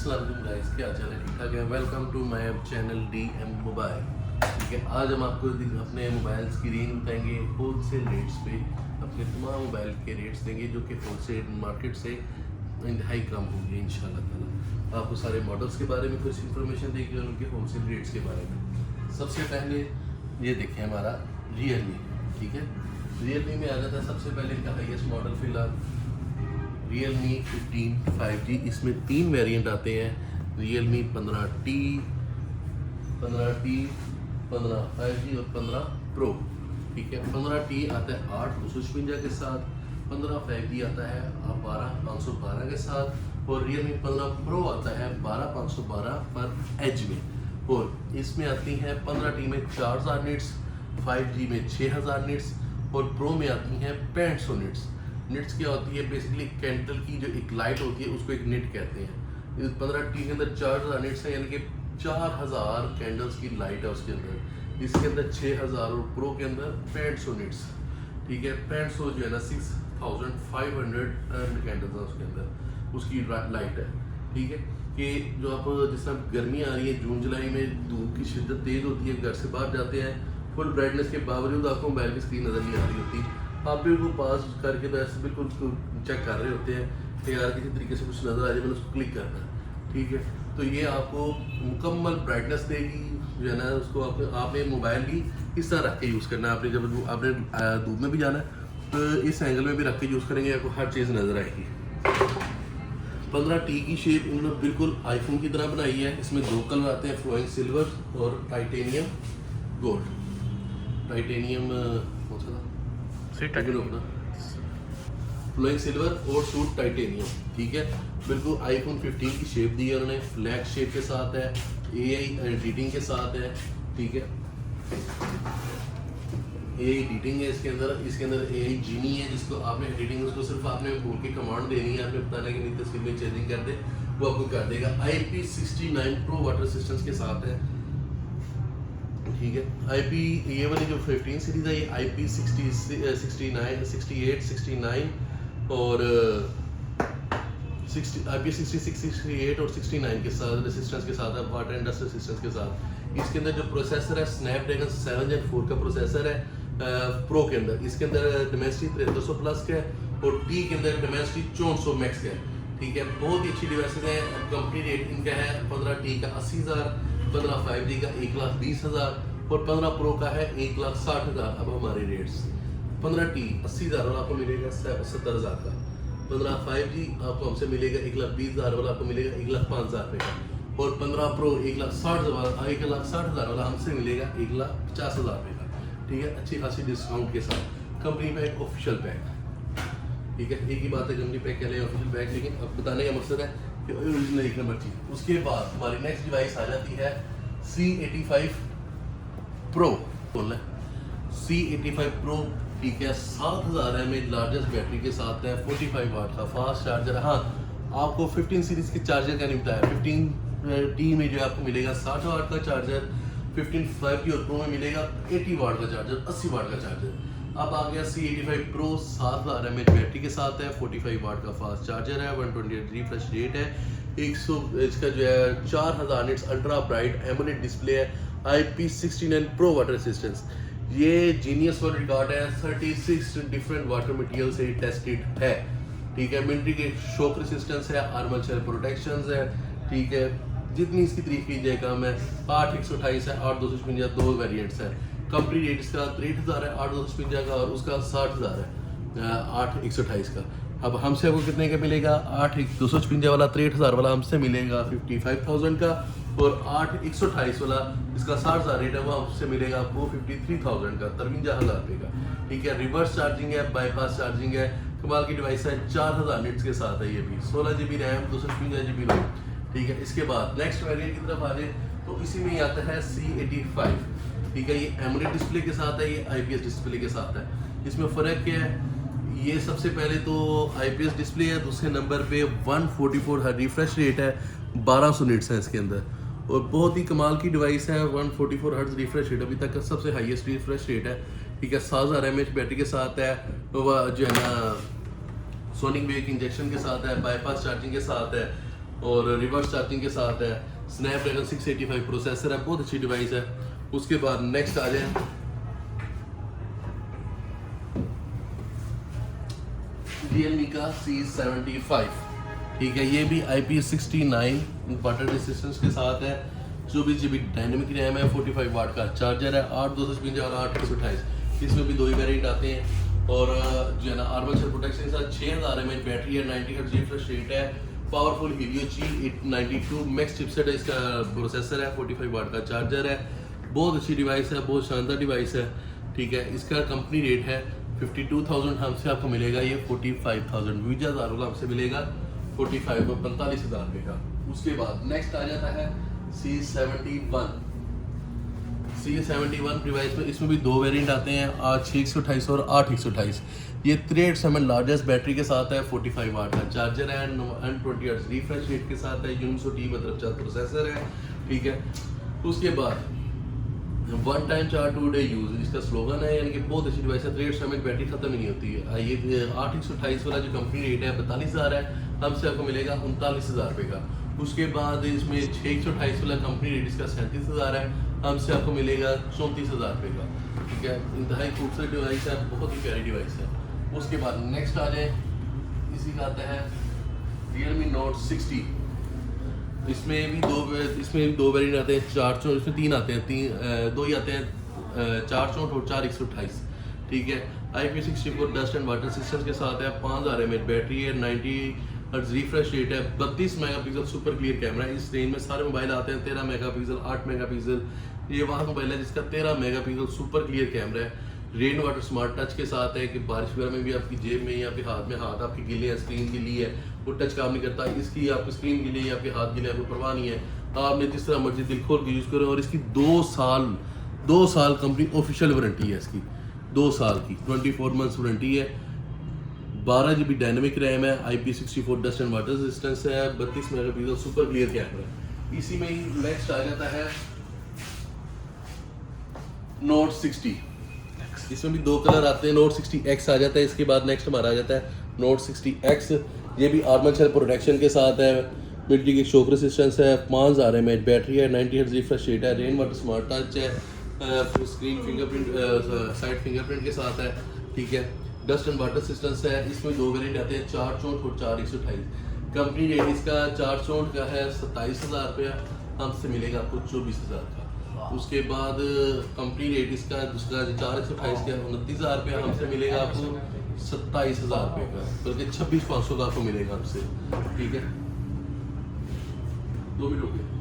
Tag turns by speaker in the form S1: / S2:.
S1: अस्सलाम वालेकुम गाइस, क्या हाल है? ठीक ठाक है। Welcome to my channel DM mobile. ठीक है, आज हम आपको अपने मोबाइल्स की रेंज बताएंगे होलसेल रेट्स पे। अपने तमाम मोबाइल के रेट्स देंगे जो कि होलसेल मार्केट से इंतहाई कम होंगे इंशाल्लाह ताला। आपको सारे मॉडल्स के बारे में कुछ इन्फॉर्मेशन देंगे और उनके होलसेल रेट्स के बारे में। सबसे पहले ये देखें हमारा रियलमी। ठीक है, रियलमी में आ जाता है सबसे पहले इनका हाईएस्ट मॉडल फिलहाल Realme 15 5G। इसमें 3 वेरिएंट आते हैं, Realme 15T, 15T, 15 5G और 15 Pro। ठीक है, 15T आता है 8 256 के साथ, 15 5G आता है 12 512 के साथ और Realme 15 Pro आता है 12 512 पर एज में। और इसमें आती हैं 15T में 4000 निट्स, 5G में 6000 निट्स और Pro में आती हैं 6500 निट्स। निट्स क्या होती है? बेसिकली कैंडल की जो एक लाइट होती है उसको एक निट कहते हैं। 15T के अंदर 4000 निट्स है, यानी कि 4000 कैंडल्स की लाइट है उसके अंदर। इसके अंदर 6000 और प्रो के अंदर 6500 निट्स। ठीक है, 6500 जो है ना 6500 कैंडल्स है उसके अंदर, उसकी लाइट है। ठीक है, कि जो आप जिस तरह गर्मी आ रही है, जून जुलाई में धूप की शिद्दत तेज़ होती है, घर से बाहर जाते हैं, फुल ब्राइटनेस के बावजूद आपको मोबाइल की स्क्रीन नज़र नहीं आ रही होती। आप भी उनको पास करके तो ऐसे बिल्कुल चेक कर रहे होते हैं कि यार किसी तरीके से कुछ नज़र आ जाए, मैंने उसको क्लिक करना है। ठीक है, तो ये आपको मुकम्मल ब्राइटनेस देगी जो है ना। उसको आपने मोबाइल भी इस तरह रख के यूज़ करना है। आपने जब आपने धूप में भी जाना है तो इस एंगल में भी रख के यूज़ करेंगे, आपको हर चीज़ नज़र आएगी। 15T की शेप इन्होंने बिल्कुल आईफोन की तरह बनाई है। इसमें 2 कलर आते हैं, फ्लोइंग सिल्वर और टाइटेनियम गोल्ड। टाइटेनियम कौन सा था? फ्लोइंग सिल्वर और सूट टाइटेनियम। ठीक है, बिल्कुल आईफोन 15 की शेप दी है उन्होंने, फ्लैग शेप के साथ है, AI एडिटिंग के साथ है। ठीक है, AI एडिटिंग है इसके अंदर AI जीनी है, जिसको आपने एडिटिंग उसको सिर्फ आपने बोल के कमांड देनी है, आपने बताना है कि नहीं तस्वीर में चेंजिंग कर दे, वो आपको कर देगा। IP69 प्रो वाटर रेजिस्टेंस के साथ है। ठीक है, IP ये वाली जो 15 सीरीज है ये IP69 68 69 और IP66 68 और 69 के साथ रेजिस्टेंस के साथ है, वाटर एंड डस्ट रेजिस्टेंस के साथ। इसके अंदर जो प्रोसेसर है स्नैपड्रैगन 7 Gen 4 का प्रोसेसर है प्रो के अंदर। इसके अंदर डिमेंसिटी 7300 प्लस का है और T के अंदर डिमेंसिटी 6400 मैक्स का है। ठीक है, बहुत ही अच्छी डिवाइसेज है। कंपनी रेट इनका है 15T का 80,000, 15 5G का 1,20,000 और 15 प्रो का है 1,60,000। अब हमारे रेट्स 15T 80,000 वाला आपको मिलेगा 70,000 का, 15 5G आपको हमसे मिलेगा 1,20,000 वाला आपको मिलेगा 1,05,000 रुपये का और 15 प्रो 1,60,000 वाला हमसे मिलेगा 1,50,000 रुपये का। ठीक है, अच्छी खासी डिस्काउंट के साथ। Company pack official pack. ठीक है, एक ही बात है, कंपनी पैक कह लें ऑफिशियल पैक, लेकिन अब बताने का मकसद है कि ओरिजिनल एक नंबर चीज। उसके बाद हमारी नेक्स्ट डिवाइस आ जाती है C85 प्रो। बोल C85 प्रो। ठीक है, 7000 mAh लार्जेस्ट बैटरी के साथ है, 45 वाट का फास्ट चार्जर। हाँ, आपको 15 सीरीज के चार्जर का नहीं बताया। 15T में जो आपको मिलेगा 60 वाट का चार्जर, 15 5G और प्रो में मिलेगा 80 वाट का चार्जर, 80 वाट का चार्जर। अब आ गया C85 प्रो, 7000 mAh बैटरी के साथ है, 45 वाट का फास्ट चार्जर है, 128 रिफ्रेश रेट है, 100 इसका जो है 4000 nits ultra bright AMOLED display है, IP69 प्रो वाटर रेजिस्टेंस। ये जीनियस वर्ल्ड रिकॉर्ड है, 36 डिफरेंट वाटर मटेरियल से टेस्टेड है। ठीक है, मिलिट्री के शॉक रेजिस्टेंस है, आर्मचर प्रोटेक्शन है। ठीक है, जितनी इसकी तारीफ की जाए कम है। 8 128 है, 8 256 2 वेरिएंट्स है। कंपनी रेट इसका 63,000 है 8 256 का और उसका 60,000 है 8 128 का। अब हमसे आपको कितने का मिलेगा? 8 256 वाला 63,000 वाला हमसे मिलेगा 55,000 का और 8 128 वाला इसका 60,000 रेट है, वो हमसे मिलेगा आपको 53,000 का, 53,000 रुपये का। ठीक है, रिवर्स चार्जिंग है, बाईपास चार्जिंग है, कमाल की डिवाइस है, 4000 निट्स के साथ है। ये भी 16 GB रैम, 256 GB रोम। ठीक है, इसके बाद नेक्स्ट वेरिएंट की तरफ आ जाए तो इसी में ही आता है C85। ठीक है, ये एमोलेड डिस्प्ले के साथ है, ये IPS डिस्प्ले के साथ है। इसमें फ़र्क क्या है? ये सबसे पहले तो IPS डिस्प्ले है, दूसरे नंबर पे 144 हर रिफ्रेश रेट है, 1200 निट्स है इसके अंदर और बहुत ही कमाल की डिवाइस है। 144 हर्ट्ज रिफ्रेश रेट अभी तक का सबसे हाईएस्ट रिफ्रेश रेट है। ठीक है, 7000 mAh बैटरी के साथ है, जो है ना सोनिक वेक इंजेक्शन के साथ है, बाईपास चार्जिंग के साथ है और रिवर्स चार्जिंग के साथ है। स्नैपड्रैगन 685 प्रोसेसर है, बहुत अच्छी डिवाइस है। उसके बाद नेक्स्ट आ जाए Realme का C75, ठीक है। ये भी IP69 वाटर रेजिस्टेंस के साथ है। 24 GB डायनेमिक रैम है, 45 वाट का चार्जर है, 8/256 और 8/128। इसमें भी 2 ही वेरिएंट आते हैं। और जो है ना आर्मर सेल प्रोटेक्शन के साथ 6000 mAh बैटरी है, 90 Hz रिफ्रेश रेट है, powerful Helio G892 max chipset है, इसका प्रोसेसर है, 45 वाट का चार्जर है। बहुत अच्छी डिवाइस है, बहुत शानदार डिवाइस है, ठीक है। इसका कंपनी रेट है 52,000, हमसे आपको मिलेगा ये 45,000। वीजा दारुल हमसे मिलेगा 45,000 रुपये का। उसके बाद नेक्स्ट आ जाता है C71 डिवाइस में। इसमें भी 2 वेरिएंट आते हैं, 6/128 और 8/128। ये 63 mAh लार्जेस्ट बैटरी के साथ है, 45 वाट का चार्जर है, 120 Hz रिफ्रेश रेट के साथ है, Uniso T प्रोसेसर है, ठीक है। उसके बाद 1 टाइम चार्ज 2 डे यूज, इसका स्लोगन है, यानी कि बहुत अच्छी डिवाइस है। 63 mAh बैटरी खत्म ही नहीं होती है। ये 8/128 वाला जो कंपनी रेट है 42,000 है, हमसे आपको मिलेगा 39,000 रुपये का। उसके बाद इसमें 6/128 वाला कंपनी रेट इसका 37,000 है, हमसे आपको मिलेगा 34,000 रुपये का, ठीक है। इंतहाई खूबसूरत डिवाइस है, बहुत ही प्यारी डिवाइस है। उसके बाद नेक्स्ट आ जाए, इसी का आता है Realme Note 60। इसमें भी दो वेरिएंट आते हैं, 4 इसमें 3 आते हैं, 2 ही आते हैं, 464 और 4/128, ठीक है। IP64 dust and water system के साथ है, 5000 mAh बैटरी है, 90 Hz रिफ्रेश रेट है, 32 मेगापिक्सल सुपर क्लियर कैमरा है। इस रेंज में सारे मोबाइल आते हैं 13 मेगापिक्सल, 8 मेगापिक्सल। ये वहाँ मोबाइल है जिसका 13 मेगापिक्सल सुपर क्लियर कैमरा है। रेन वाटर स्मार्ट टच के साथ है कि बारिश वगैरह में भी आपकी जेब में या आपके हाथ में, हाथ आपके गिले है, स्क्रीन गिली है, वो टच काम नहीं करता। इसकी आपकी स्क्रीन गिली है, आपके हाथ गिले, आपको परवाह नहीं है, आपने जिस तरह मर्जी दिल खोल के यूज़ करें। और इसकी 2 साल कंपनी ऑफिशियल वारंटी है इसकी, 2 साल की 24 मंथ्स वारंटी है। 12 GB डायनेमिक रैम है, IP64 dust and water resistance है, 32 मेगापिक्सल सुपर क्लियर कैमरा है। इसी में ही नेक्स्ट आ जाता है Note 60। इसमें भी 2 कलर आते हैं, Note 60X आ जाता है। इसके बाद नेक्स्ट हमारा आ जाता है Note 60X। ये भी आर्मर सेल प्रोटेक्शन के साथ है, मिट्टी की शॉक रेजिस्टेंस है, 5000 mAh बैटरी है, 90 Hz रिफ्रेश रेट है, रेन वाटर स्मार्ट टच है, स्क्रीन फिंगरप्रिंट साइड फिंगरप्रिंट के साथ है, ठीक है। डस्ट एंड वाटर सिस्टम्स है। इसमें 2 वेरिएंट आते हैं, 464 और 4/128। कंपनी रेट इसका 464 का है 27,000 रुपया, हमसे मिलेगा आपको 24,000 का। उसके बाद कंपनी रेट इसका दूसरा 4/128 का 29,000 रुपया, हमसे मिलेगा आपको 27,000 रुपये का, बल्कि 26,500 का आपको मिलेगा हमसे, ठीक है। 2 मिनट हो गए।